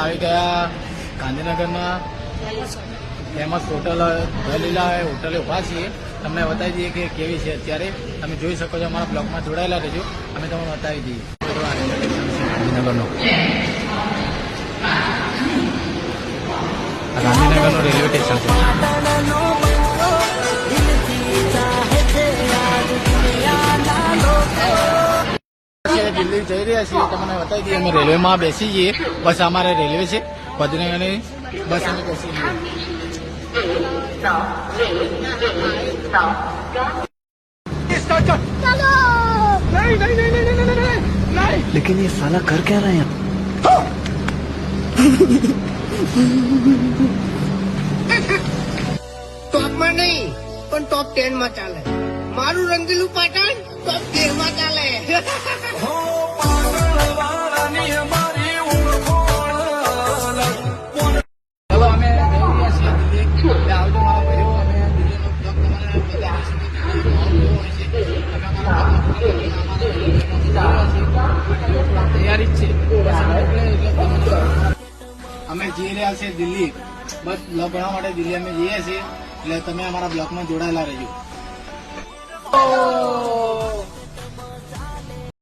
આવી ગયા ગાંધીનગરના ફેમસ હોટલ લીલા હોટલે ઉભા છીએ. તમને બતાવી દઈએ કે કેવી છે અત્યારે. તમે જોઈ શકો છો, અમારા બ્લોગમાં જોડાયેલા રહેજો, અમે તમને બતાવી દઈએ. ગાંધીનગરનો રેલવે સ્ટેશન છે. દિલ્હી જઈ રહ્યા છીએ, તમને બતાવી દઈએ. અમે રેલવેમાં બેસી જઈએ. બસ અમારે રેલવે છે ગાંધીનગરની બસ, અમે બેસી જઈએ. लेकिन ये साला कर क्या रहे हैं? टॉप में नहीं पण टॉप 10 में ચાલે. મારું રંગીલું પાટણ ટોપ 10 માં ચાલે. ચલો અમે જઈ રહ્યા છીએ દિલ્હી. આવજો મારા ભાઈઓ. અમે દિલ્હીનો બ્લોગ તૈયારી જ છે. અમે જઈ રહ્યા છીએ દિલ્હી. બસ બ્લોગ બનાવવા માટે દિલ્હી અમે જઈએ છીએ. એટલે તમે અમારા બ્લોગમાં જોડાયેલા રહેજો.